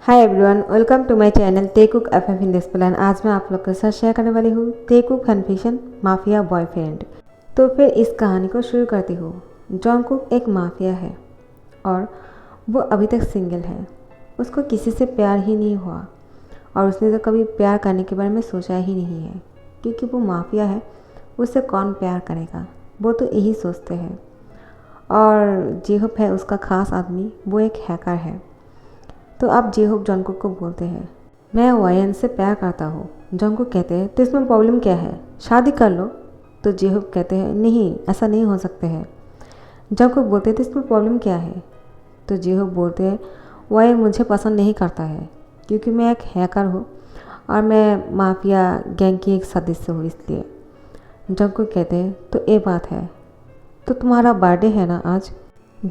Hi everyone, welcome to my channel तेकुक FF in this plan. आज मैं आप लोग के साथ शेयर करने वाली हूँ तेकुक कन्फेशन माफिया बॉयफ्रेंड। तो फिर इस कहानी को शुरू करती हूँ। जॉनकुक एक माफिया है और वो अभी तक सिंगल है। उसको किसी से प्यार ही नहीं हुआ और उसने तो कभी प्यार करने के बारे में सोचा ही नहीं है, क्योंकि वो माफिया है। उससे कौन प्यार करेगा, वो तो यही सोचते हैं। और जेहोप है उसका खास आदमी, वो एक हैकर है। तो अब जेहोप जॉनकुक को बोलते हैं, मैं वायन से प्यार करता हूँ। जॉनकुक कहते हैं, तो इसमें प्रॉब्लम क्या है, शादी कर लो। तो जेहोप कहते हैं, नहीं ऐसा नहीं हो सकते हैं। जॉनकुक बोलते हैं, तो इसमें प्रॉब्लम क्या है। तो जेहोप बोलते हैं, वायन मुझे पसंद नहीं करता है, क्योंकि मैं एक हैकर हूँ और मैं माफिया गैंग की एक सदस्य हूँ, इसलिए। जॉनकुक कहते हैं, तो ये बात है। तो तुम्हारा बर्थडे है ना आज।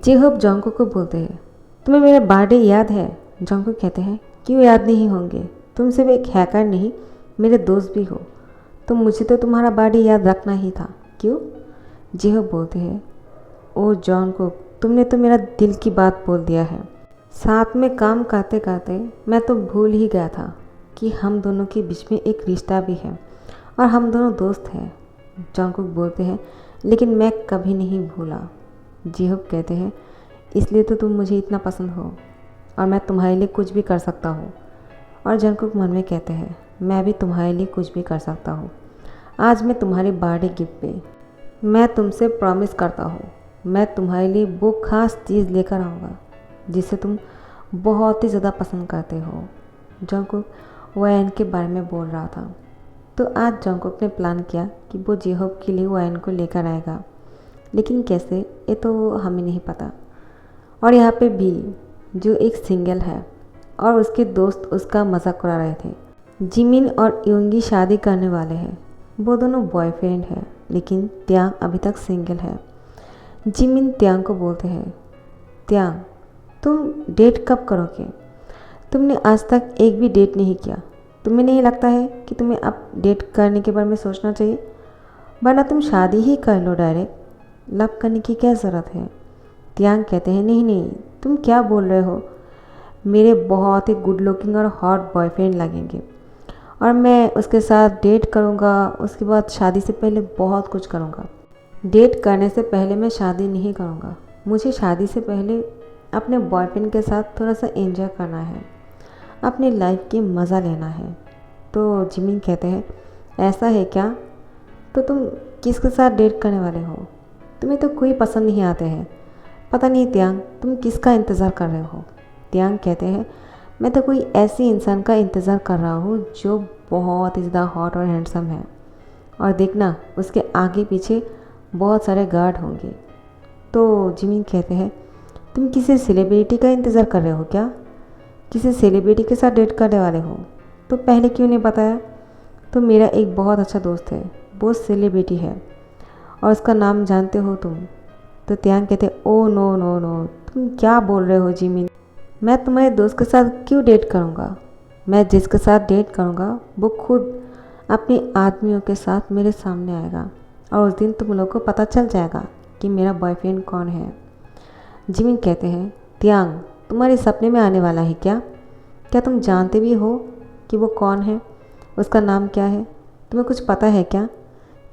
जेहोप जॉनकुक को बोलते हैं, तुम्हें मेरा बर्थडे याद है। जॉनकुक कहते हैं, क्यों याद नहीं होंगे, तुम सिर्फ एक हैकर नहीं, मेरे दोस्त भी हो, तो मुझे तो तुम्हारा बर्थडे याद रखना ही था। क्यों। जेहोप बोलते हैं, ओ जॉनकुक, तुमने तो मेरा दिल की बात बोल दिया है। साथ में काम करते करते मैं तो भूल ही गया था कि हम दोनों के बीच में एक रिश्ता भी है और हम दोनों दोस्त हैं। जॉनकुक बोलते हैं, लेकिन मैं कभी नहीं भूला। जेहोप कहते हैं, इसलिए तो तुम मुझे इतना पसंद हो और मैं तुम्हारे लिए कुछ भी कर सकता हूँ। और जॉनकुक मन में कहते हैं, मैं भी तुम्हारे लिए कुछ भी कर सकता हूँ। आज मैं तुम्हारे बर्थडे गिफ्ट पे मैं तुमसे प्रॉमिस करता हूँ, मैं तुम्हारे लिए वो खास चीज़ लेकर आऊँगा जिसे तुम बहुत ही ज़्यादा पसंद करते हो। जॉनकुक वायन के बारे में बोल रहा था। तो आज जॉनकुक ने प्लान किया कि वो जेहोप के लिए वायन को लेकर आएगा, लेकिन कैसे, ये तो हमें नहीं पता। और यहाँ पे भी जो एक सिंगल है और उसके दोस्त उसका मजाक उड़ा रहे थे। जिमिन और योंगी शादी करने वाले हैं, वो दोनों बॉयफ्रेंड हैं, लेकिन त्यांग अभी तक सिंगल है। जिमिन त्यांग को बोलते हैं, त्यांग तुम डेट कब करोगे, तुमने आज तक एक भी डेट नहीं किया, तुम्हें नहीं लगता है कि तुम्हें अब डेट करने के बारे में सोचना चाहिए, वरना तुम शादी ही कर लो डायरेक्ट, लव करने की क्या ज़रूरत है। त्यांग कहते हैं, नहीं नहीं, तुम क्या बोल रहे हो, मेरे बहुत ही गुड लुकिंग और हॉट बॉयफ्रेंड लगेंगे और मैं उसके साथ डेट करूँगा, उसके बाद शादी से पहले बहुत कुछ करूँगा। डेट करने से पहले मैं शादी नहीं करूँगा, मुझे शादी से पहले अपने बॉयफ्रेंड के साथ थोड़ा सा एंजॉय करना है, अपनी लाइफ की मज़ा लेना है। तो जिमिन कहते हैं, ऐसा है क्या, तो तुम किसके साथ डेट करने वाले हो, तुम्हें तो कोई पसंद नहीं आते हैं, पता नहीं त्यांग तुम किसका इंतज़ार कर रहे हो। त्यांग कहते हैं, मैं तो कोई ऐसी इंसान का इंतज़ार कर रहा हूँ जो बहुत ही ज़्यादा हॉट और हैंडसम है, और देखना उसके आगे पीछे बहुत सारे गार्ड होंगे। तो जिमिन कहते हैं, तुम किसी सेलिब्रिटी का इंतज़ार कर रहे हो क्या, किसी सेलिब्रिटी के साथ डेट करने वाले हो, तो पहले क्यों नहीं बताया। तो मेरा एक बहुत अच्छा दोस्त है, वो सेलिब्रिटी है और उसका नाम जानते हो तुम। तो त्यांग कहते, ओ नो नो नो, तुम क्या बोल रहे हो जिमिन, मैं तुम्हारे दोस्त के साथ क्यों डेट करूँगा, मैं जिसके साथ डेट करूँगा वो खुद अपने आदमियों के साथ मेरे सामने आएगा और उस दिन तुम लोगों को पता चल जाएगा कि मेरा बॉयफ्रेंड कौन है। जिमिन कहते हैं, त्यांग तुम्हारे सपने में आने वाला है क्या, क्या तुम जानते भी हो कि वो कौन है, उसका नाम क्या है, तुम्हें कुछ पता है क्या।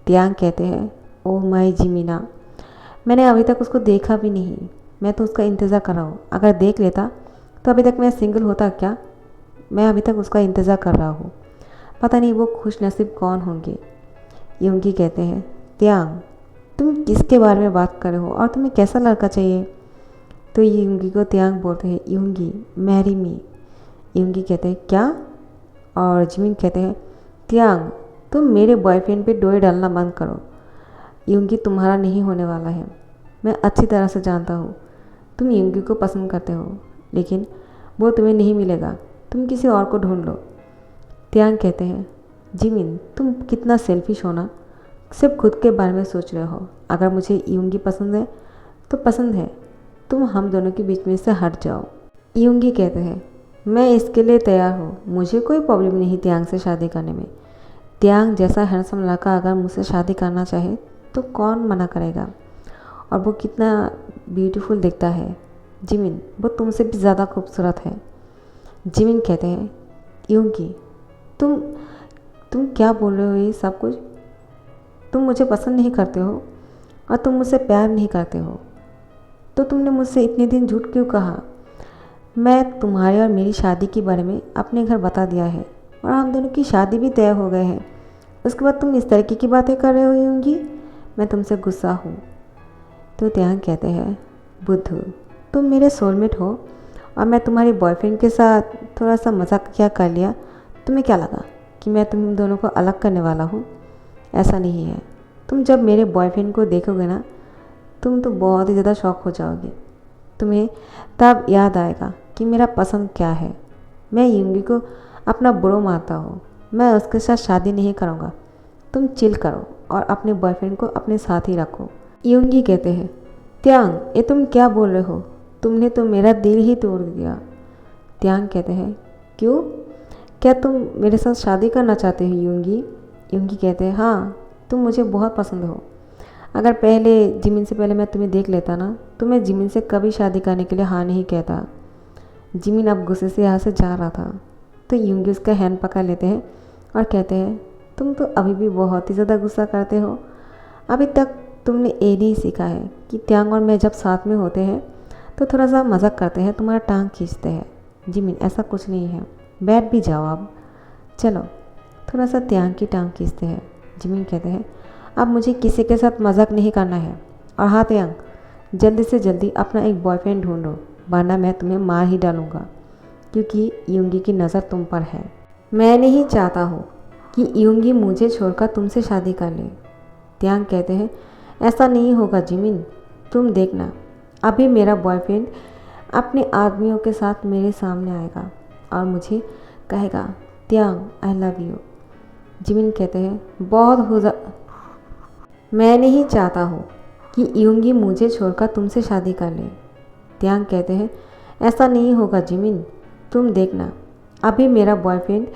त्यांग कहते हैं, ओह माय जिमिना, मैंने अभी तक उसको देखा भी नहीं, मैं तो उसका इंतज़ार कर रहा हूँ, अगर देख लेता तो अभी तक मैं सिंगल होता क्या, मैं अभी तक उसका इंतज़ार कर रहा हूँ, पता नहीं वो खुश नसीब कौन होंगे। योंगी कहते हैं, त्यांग तुम किसके बारे में बात कर रहे हो और तुम्हें कैसा लड़का चाहिए। तो योंगी को त्यांग बोलते हैं, योंगी मैरी मी। योंगी कहते हैं, क्या। और जिमिन कहते हैं, त्यांग तुम मेरे बॉयफ्रेंड पे डोरी डालना बंद करो, योंगी तुम्हारा नहीं होने वाला है, मैं अच्छी तरह से जानता हूँ, तुम योंगी को पसंद करते हो, लेकिन वो तुम्हें नहीं मिलेगा, तुम किसी और को ढूंढ लो। त्यांग कहते हैं, जिमिन तुम कितना सेल्फिश हो ना, सिर्फ खुद के बारे में सोच रहे हो, अगर मुझे योंगी पसंद है तो पसंद है, तुम हम दोनों के बीच में से हट जाओ। योंगी कहते हैं, मैं इसके लिए तैयार हूँ, मुझे कोई प्रॉब्लम नहीं त्यांग से शादी करने में, त्यांग जैसा हैंडसम लड़का अगर मुझसे शादी करना चाहे तो कौन मना करेगा, और वो कितना ब्यूटीफुल दिखता है, जिमिन वो तुमसे भी ज़्यादा खूबसूरत है। जिमिन कहते हैं यूंगी तुम तुम क्या बोल रहे हो ये सब कुछ? तुम मुझे पसंद नहीं करते हो और तुम मुझसे प्यार नहीं करते हो, तो तुमने मुझसे इतने दिन झूठ क्यों कहा? मैं तुम्हारे और मेरी शादी के बारे में अपने घर बता दिया है और हम दोनों की शादी भी तय हो गए हैं। उसके बाद तुम इस तरीके की बातें कर रहे हो यूंगी। मैं तुमसे गुस्सा हूँ। तो त्याग कहते हैं बुद्धू तुम मेरे सोलमेट हो और मैं तुम्हारी बॉयफ्रेंड के साथ थोड़ा सा मजाक क्या कर लिया, तुम्हें क्या लगा कि मैं तुम दोनों को अलग करने वाला हूँ? ऐसा नहीं है। तुम जब मेरे बॉयफ्रेंड को देखोगे ना, तुम तो बहुत ही ज़्यादा शॉक हो जाओगे। तुम्हें तब याद आएगा कि मेरा पसंद क्या है। मैं यूंगी को अपना बुरो मानता हूँ। मैं उसके साथ शादी नहीं करूँगा। तुम चिल करो और अपने बॉयफ्रेंड को अपने साथ ही रखो। यूंगी कहते हैं त्यांग ये तुम क्या बोल रहे हो? तुमने तो मेरा दिल ही तोड़ दिया। त्यांग कहते हैं क्यों? क्या तुम मेरे साथ शादी करना चाहते हो यूंगी? यूंगी कहते हैं हाँ, तुम मुझे बहुत पसंद हो। अगर पहले जिमिन से पहले मैं तुम्हें देख लेता ना, तो मैं जिमिन से कभी शादी करने के लिए हाँ नहीं कहता। जिमिन अब गुस्से से यहाँ से जा रहा था, तो यूंगी उसका हैंड पकड़ लेते हैं और कहते हैं तुम तो अभी भी बहुत ही ज़्यादा गुस्सा करते हो। अभी तक तुमने ये नहीं सीखा है कि त्यांग और मैं जब साथ में होते हैं तो थोड़ा सा मजाक करते हैं, तुम्हारा टांग खींचते हैं। जिमिन ऐसा कुछ नहीं है, बैठ भी जाओ अब। चलो थोड़ा सा त्यांग की टांग खींचते हैं। जिमिन कहते हैं अब मुझे किसी के साथ मजाक नहीं करना है। और हाँ त्यांग, जल्दी से जल्दी अपना एक बॉयफ्रेंड ढूंढो, वरना मैं तुम्हें मार ही डालूँगा, क्योंकि यूंगी की नज़र तुम पर है। मैं नहीं चाहता हूँ कि यूंगी मुझे छोड़कर तुमसे शादी कर ले। त्यांग कहते हैं ऐसा नहीं होगा जिमिन, तुम देखना, अभी मेरा बॉयफ्रेंड अपने आदमियों के साथ मेरे सामने आएगा और मुझे कहेगा त्यांग आई लव यू। जिमिन कहते हैं बहुत हो जा मैं नहीं चाहता हूँ कि यूंगी मुझे छोड़कर तुमसे शादी कर ले। त्यांग कहते हैं ऐसा नहीं होगा जिमिन, तुम देखना, अभी मेरा बॉयफ्रेंड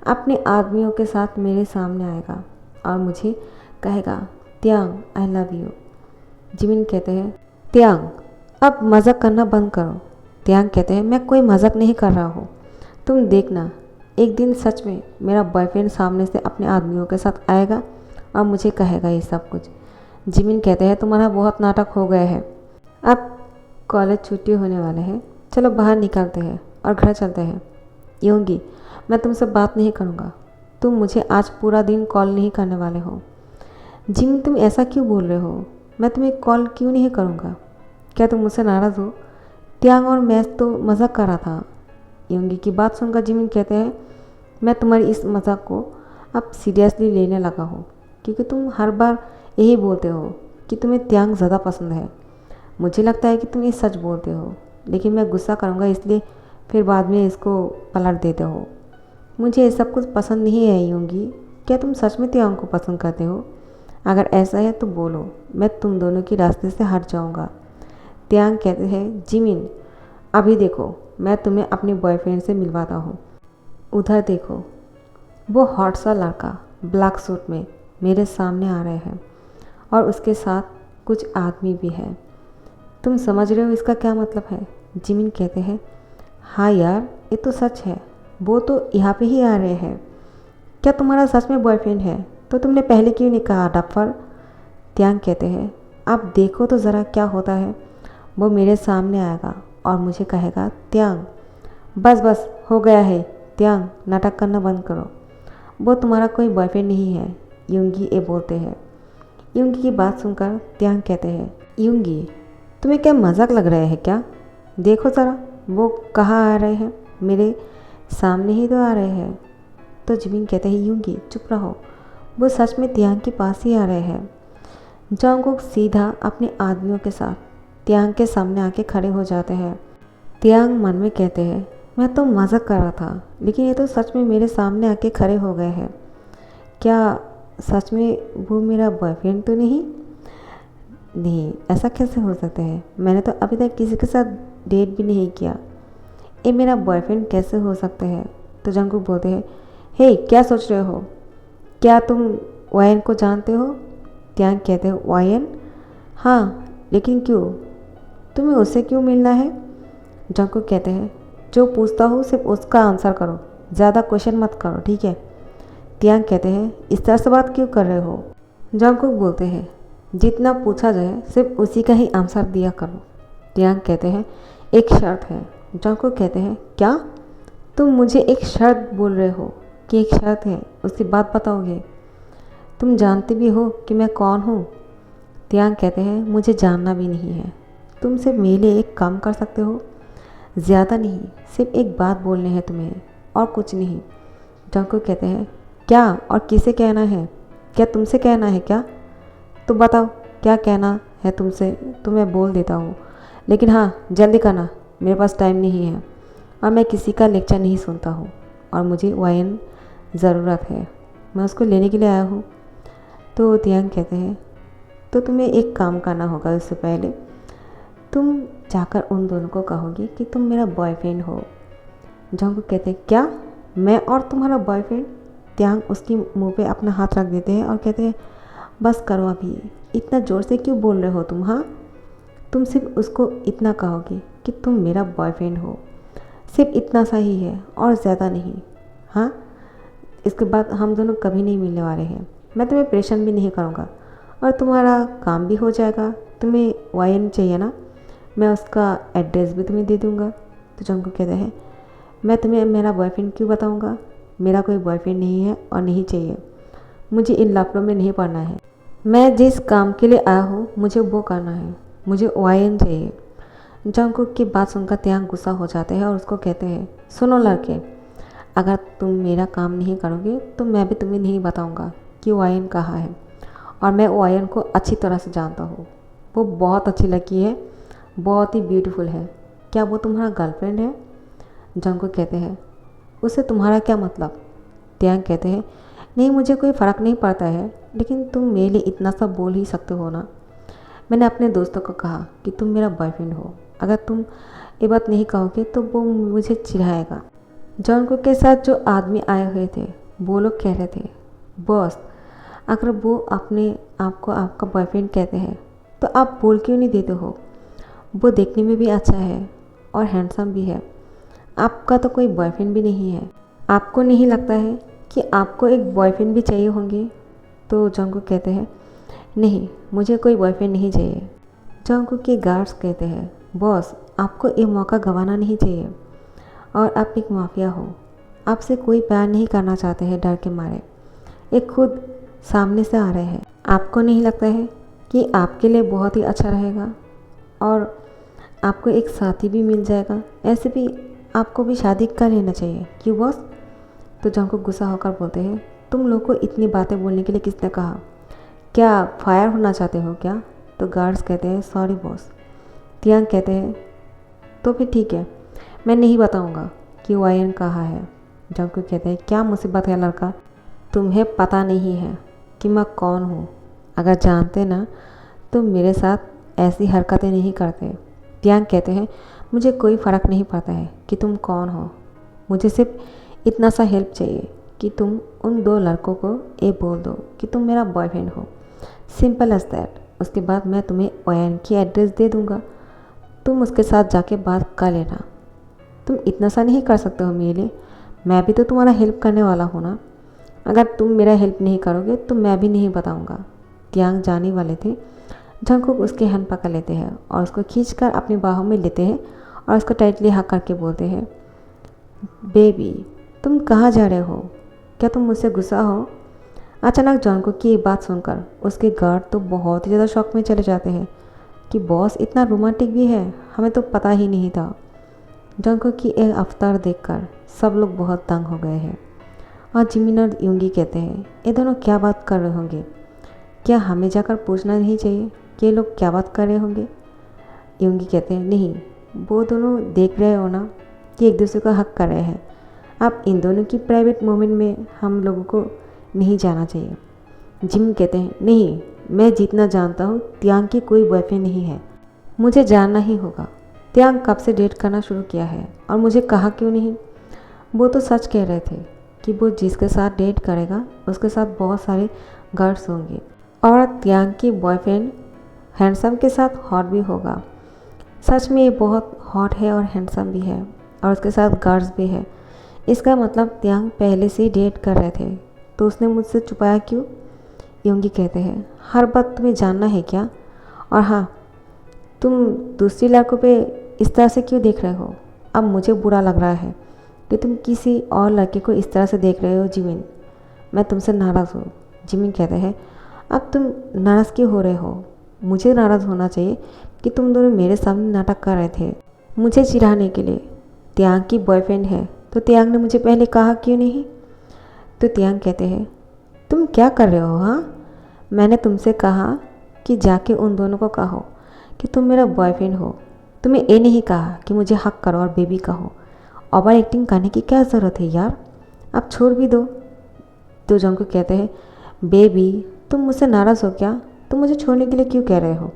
अपने आदमियों के साथ मेरे सामने आएगा और मुझे कहेगा त्यांग आई लव यू। जिमिन कहते हैं त्यांग अब मजाक करना बंद करो। त्यांग कहते हैं मैं कोई मजाक नहीं कर रहा हूँ, तुम देखना, एक दिन सच में मेरा बॉयफ्रेंड सामने से अपने आदमियों के साथ आएगा और मुझे कहेगा ये सब कुछ। जिमिन कहते हैं तुम्हारा बहुत नाटक हो गया है, अब कॉलेज छुट्टी होने वाले हैं, चलो बाहर निकलते हैं और घर चलते हैं। यूंगी मैं तुमसे बात नहीं करूँगा, तुम मुझे आज पूरा दिन कॉल नहीं करने वाले हो। जिमिन तुम ऐसा क्यों बोल रहे हो? मैं तुम्हें कॉल क्यों नहीं करूँगा? क्या तुम मुझसे नाराज़ हो? त्यांग और मैं तो मजाक कर रहा था। यूंगी की बात सुनकर जिमिन कहते हैं मैं तुम्हारी इस मजाक को अब सीरियसली लेने लगा हूँ, क्योंकि तुम हर बार यही बोलते हो कि तुम्हें त्यांग ज़्यादा पसंद है। मुझे लगता है कि तुम ये सच बोलते हो, लेकिन मैं गुस्सा करूँगा इसलिए फिर बाद में इसको पलट देते हो। मुझे ये सब कुछ पसंद नहीं है यूंगी। क्या तुम सच में त्यांग को पसंद करते हो? अगर ऐसा है तो बोलो, मैं तुम दोनों के रास्ते से हट जाऊँगा। त्यांग कहते हैं जिमिन अभी देखो, मैं तुम्हें अपने बॉयफ्रेंड से मिलवाता हूँ। उधर देखो, वो हॉट सा लड़का ब्लैक सूट में मेरे सामने आ रहे हैं और उसके साथ कुछ आदमी भी है। तुम समझ रहे हो इसका क्या मतलब है? जिमिन कहते हैं हाँ यार, ये तो सच है, वो तो यहाँ पे ही आ रहे हैं। क्या तुम्हारा सच में बॉयफ्रेंड है? तो तुमने पहले क्यों नहीं कहा डफर? त्यांग कहते हैं आप देखो तो ज़रा क्या होता है। वो मेरे सामने आएगा और मुझे कहेगा त्यांग बस बस हो गया है, त्यांग नाटक करना बंद करो, वो तुम्हारा कोई बॉयफ्रेंड नहीं है। यूंगी ये बोलते हैं। यूंगी की बात सुनकर त्यांग कहते हैं यूंगी तुम्हें क्या मजाक लग रहा है क्या? देखो ज़रा वो कहाँ आ रहे हैं, मेरे सामने ही तो आ रहे हैं। तो जिमिन कहते हैं यूंगी चुप रहो, वो सच में त्यांग के पास ही आ रहे हैं। जॉन्गकुक सीधा अपने आदमियों के साथ त्यांग के सामने आके खड़े हो जाते हैं। त्यांग मन में कहते हैं मैं तो मजाक कर रहा था, लेकिन ये तो सच में मेरे सामने आके खड़े हो गए हैं। क्या सच में वो मेरा बॉयफ्रेंड तो नहीं? नहीं, ऐसा कैसे हो सकता है? मैंने तो अभी तक किसी के साथ डेट भी नहीं किया, ये मेरा बॉयफ्रेंड कैसे हो सकते हैं? तो जॉन्गकुक बोलते हैं हे क्या सोच रहे हो? क्या तुम वायन को जानते हो? त्यांग कहते हैं वायन? हाँ, लेकिन क्यों? तुम्हें उससे क्यों मिलना है? जॉन्गकुक कहते हैं जो पूछता हूँ सिर्फ उसका आंसर करो, ज़्यादा क्वेश्चन मत करो, ठीक है। तियांग कहते हैं इस तरह से बात क्यों कर रहे हो। जंगकुक बोलते हैं जितना पूछा जाए सिर्फ उसी का ही आंसर दिया करो। तियांग कहते हैं एक शर्त है। जंगकुक कहते हैं क्या, तुम मुझे एक शर्त बोल रहे हो कि एक शर्त है, उसकी बात बताओगे। तुम जानते भी हो कि मैं कौन हूँ। तियांग कहते हैं मुझे जानना भी नहीं है, तुम सिर्फ मेरे लिए एक काम कर सकते हो, ज़्यादा नहीं, सिर्फ एक बात बोलनी है तुम्हें और कुछ नहीं। जंगकुक कहते हैं क्या और किसे कहना है, क्या तुमसे कहना है क्या, तो बताओ क्या कहना है तुमसे, तो मैं बोल देता हूँ, लेकिन हाँ जल्दी करना, मेरे पास टाइम नहीं है और मैं किसी का लेक्चर नहीं सुनता हूँ और मुझे वाइन ज़रूरत है, मैं उसको लेने के लिए आया हूँ। तो तियांग कहते हैं तो तुम्हें एक काम करना होगा, उससे पहले तुम जाकर उन दोनों को कहोगे कि तुम मेरा बॉयफ्रेंड हो। जंगकुक कहते हैं क्या, मैं और तुम्हारा बॉयफ्रेंड। तियांग उसकी मुंह पे अपना हाथ रख देते हैं और कहते हैं बस करो अभी, इतना ज़ोर से क्यों बोल रहे हो तुम। हाँ, तुम सिर्फ उसको इतना कहोगे कि तुम मेरा बॉयफ्रेंड हो, सिर्फ इतना सा ही है और ज़्यादा नहीं। हाँ, इसके बाद हम दोनों कभी नहीं मिलने वाले हैं, मैं तुम्हें परेशान भी नहीं करूँगा और तुम्हारा काम भी हो जाएगा। तुम्हें वाइन चाहिए ना, मैं उसका एड्रेस भी तुम्हें दे दूँगा। तो जंगकुक कहते हैं मैं तुम्हें मेरा बॉयफ्रेंड क्यों बताऊँगा, मेरा कोई बॉयफ्रेंड नहीं है और नहीं चाहिए, मुझे इन लफड़ों में नहीं पड़ना है, मैं जिस काम के लिए आया हूँ मुझे वो करना है, मुझे वाइन चाहिए। जंगकुक की बात सुनकर तियांग गुस्सा हो जाते हैं और उसको कहते हैं सुनो लड़के, अगर तुम मेरा काम नहीं करोगे तो मैं भी तुम्हें नहीं बताऊंगा कि वाइन कहाँ है, और मैं वाइन को अच्छी तरह से जानता हूँ, वो बहुत अच्छी लड़की है, बहुत ही ब्यूटीफुल है, क्या वो तुम्हारा गर्लफ्रेंड है। जंगकुक कहते हैं उससे तुम्हारा क्या मतलब। तियांग कहते हैं नहीं, मुझे कोई फ़र्क नहीं पड़ता है, लेकिन तुम मेरे लिए इतना सा बोल ही सकते हो ना। मैंने अपने दोस्तों को कहा कि तुम मेरा बॉयफ्रेंड हो, अगर तुम ये बात नहीं कहोगे तो वो मुझे चिढ़ाएगा। जंगकुक के साथ जो आदमी आए हुए थे वो लोग कह रहे थे बॉस, अगर वो अपने आप को आपका बॉयफ्रेंड कहते हैं तो आप बोल क्यों नहीं देते हो, वो देखने में भी अच्छा है और हैंडसम भी है, आपका तो कोई बॉयफ्रेंड भी नहीं है, आपको नहीं लगता है कि आपको एक बॉयफ्रेंड भी चाहिए होंगे। तो जंगकुक कहते हैं नहीं, मुझे कोई बॉयफ्रेंड नहीं चाहिए। जंगकुक के गार्ड्स कहते हैं बॉस, आपको ये मौका गंवाना नहीं चाहिए, और आप एक माफिया हो, आपसे कोई प्यार नहीं करना चाहते हैं डर के मारे, एक खुद सामने से आ रहे हैं, आपको नहीं लगता है कि आपके लिए बहुत ही अच्छा रहेगा और आपको एक साथी भी मिल जाएगा, ऐसे भी आपको भी शादी कर लेना चाहिए, क्यों बॉस। तो जंगकुक गुस्सा होकर बोलते हैं तुम लोग को इतनी बातें बोलने के लिए किसने कहा, क्या फायर होना चाहते हो क्या। तो गार्ड्स कहते हैं सॉरी बॉस। तियांग कहते हैं तो फिर ठीक है, मैं नहीं बताऊंगा कि वाइन कहाँ है। जंगकुक कहते हैं क्या मुसीबत है लड़का, तुम्हें पता नहीं है कि मैं कौन हूँ, अगर जानते ना तो मेरे साथ ऐसी हरकतें नहीं करते। तियांग कहते हैं मुझे कोई फ़र्क नहीं पड़ता है कि तुम कौन हो, मुझे सिर्फ इतना सा हेल्प चाहिए कि तुम उन दो लड़कों को ये बोल दो कि तुम मेरा बॉयफ्रेंड हो, सिंपल एज दैट। उसके बाद मैं तुम्हें वाइन की एड्रेस दे दूँगा, तुम उसके साथ जाके बात कर लेना। तुम इतना सा नहीं कर सकते हो मेरे लिए, मैं भी तो तुम्हारा हेल्प करने वाला हूँ ना, अगर तुम मेरा हेल्प नहीं करोगे तो मैं भी नहीं बताऊँगा। तियांग जाने वाले थे, जंगकुक उसके हैंड पकड़ लेते हैं और उसको खींचकर अपनी बाहों में लेते हैं और उसको टाइटली हक करके बोलते हैं बेबी तुम कहाँ जा रहे हो, क्या तुम मुझसे गुस्सा हो। अचानक जंगकुक की ये बात सुनकर उसके गार्ड तो बहुत ही ज़्यादा शॉक में चले जाते हैं कि बॉस इतना रोमांटिक भी है, हमें तो पता ही नहीं था। जंगकुक की एक अवतार देखकर सब लोग बहुत तंग हो गए हैं और जिमिन और यूंगी कहते हैं ये दोनों क्या बात कर रहे होंगे, क्या हमें जाकर पूछना नहीं चाहिए कि ये लोग क्या बात कर रहे होंगे। यूंगी कहते हैं नहीं, वो दोनों देख रहे हो ना कि एक दूसरे का हक कर रहे हैं, आप इन दोनों की प्राइवेट मोमेंट में हम लोगों को नहीं जाना चाहिए। जिमिन कहते हैं नहीं, मैं जितना जानता हूँ तियांग की कोई बॉयफ्रेंड नहीं है, मुझे जानना ही होगा, तियांग कब से डेट करना शुरू किया है और मुझे कहा क्यों नहीं। वो तो सच कह रहे थे कि वो जिसके साथ डेट करेगा उसके साथ बहुत सारे गर्ल्स होंगे और तियांग की बॉयफ्रेंड हैंडसम के साथ हॉट भी होगा। सच में ये बहुत हॉट है और हैंडसम भी है, और उसके साथ गार्ड्स भी है। इसका मतलब त्यांग पहले से ही डेट कर रहे थे, तो उसने मुझसे छुपाया क्यों? योंगी कहते हैं, हर बात तुम्हें जानना है क्या? और हाँ, तुम दूसरी लड़कों पे इस तरह से क्यों देख रहे हो? अब मुझे बुरा लग रहा है कि तुम किसी और लड़के को इस तरह से देख रहे हो जिमिन। मैं तुमसे नाराज़ हूँ। जिमिन कहते हैं, अब तुम नाराज़ क्यों हो रहे हो? मुझे नाराज़ होना चाहिए कि तुम दोनों मेरे सामने नाटक कर रहे थे मुझे चिढ़ाने के लिए। त्यांग की बॉयफ्रेंड है तो त्यांग ने मुझे पहले कहा क्यों नहीं? तो त्यांग कहते हैं, तुम क्या कर रहे हो? हाँ, मैंने तुमसे कहा कि जाके उन दोनों को कहो कि तुम मेरा बॉयफ्रेंड हो। तुम्हें ये नहीं कहा कि मुझे हक करो और बेबी कहो। ओवर एक्टिंग करने की क्या ज़रूरत है यार, अब छोड़ भी दो। तो जंकुक कहते हैं, बेबी तुम मुझसे नाराज़ हो क्या? तुम मुझे छोड़ने के लिए क्यों कह रहे हो?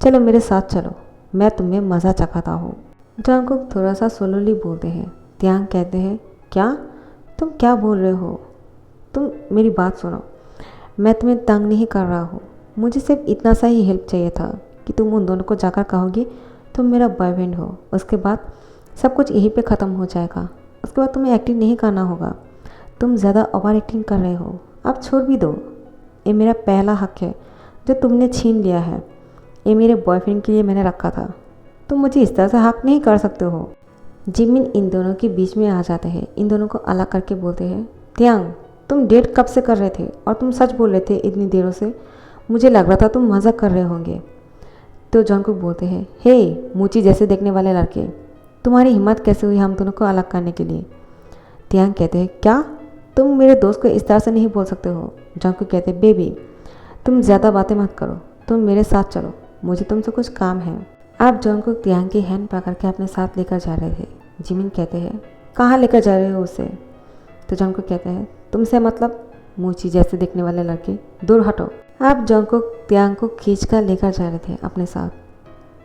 चलो मेरे साथ चलो, मैं तुम्हें मज़ा चखाता हूँ। जंकुक थोड़ा सा स्लोली बोलते हैं। त्यांग कहते हैं, क्या? तुम क्या बोल रहे हो? तुम मेरी बात सुनो, मैं तुम्हें तंग नहीं कर रहा हूँ। मुझे सिर्फ इतना सा ही हेल्प चाहिए था कि तुम उन दोनों को जाकर कहोगी तुम मेरा बॉयफ्रेंड हो। उसके बाद सब कुछ यहीं पे ख़त्म हो जाएगा। उसके बाद तुम्हें एक्टिंग नहीं करना होगा। तुम ज़्यादा ओवर एक्टिंग कर रहे हो, अब छोड़ भी दो। ये मेरा पहला हक है जो तुमने छीन लिया है। ये मेरे बॉयफ्रेंड के लिए मैंने रखा था, तुम मुझे इस तरह से हक नहीं कर सकते हो। जिमिन इन दोनों के बीच में आ जाते हैं। इन दोनों को अलग करके बोलते हैं, त्यांग तुम डेट कब से कर रहे थे और तुम सच बोल रहे थे इतनी देरों से? मुझे लग रहा था तुम मज़ाक कर रहे होंगे। तो जंकुक बोलते हैं, हे मूची जैसे देखने वाले लड़के, तुम्हारी हिम्मत कैसे हुई हम दोनों को अलग करने के लिए? त्यांग कहते हैं, क्या तुम मेरे दोस्त को इस तरह से नहीं बोल सकते हो? जंकुक कहते हैं, बेबी तुम ज़्यादा बातें मत करो, तुम मेरे साथ चलो, मुझे तुमसे कुछ काम है। अब जंकुक त्यांग की हैंड पकड़ के अपने साथ लेकर जा रहे थे। जिमिन कहते हैं, कहाँ लेकर जा रहे हो उसे? तो जंकुक कहते हैं, तुमसे मतलब मूची जैसे देखने वाले लड़के, दूर हटो। अब जंकुक त्यांग को खींच कर लेकर जा रहे थे अपने साथ,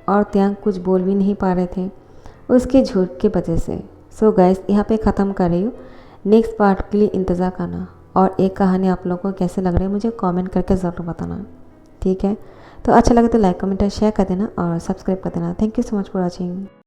और त्यांग कुछ बोल भी नहीं पा रहे थे उसके झूठ के वजह से। सो गाइस, यहाँ पे ख़त्म कर रही हूँ। नेक्स्ट पार्ट के लिए इंतज़ार करना, और एक कहानी आप लोगों को कैसे लग रही है मुझे कमेंट करके ज़रूर बताना, ठीक है? तो अच्छा लगे तो लाइक कमेंट और शेयर कर देना और सब्सक्राइब कर देना। Thank you so much for watching.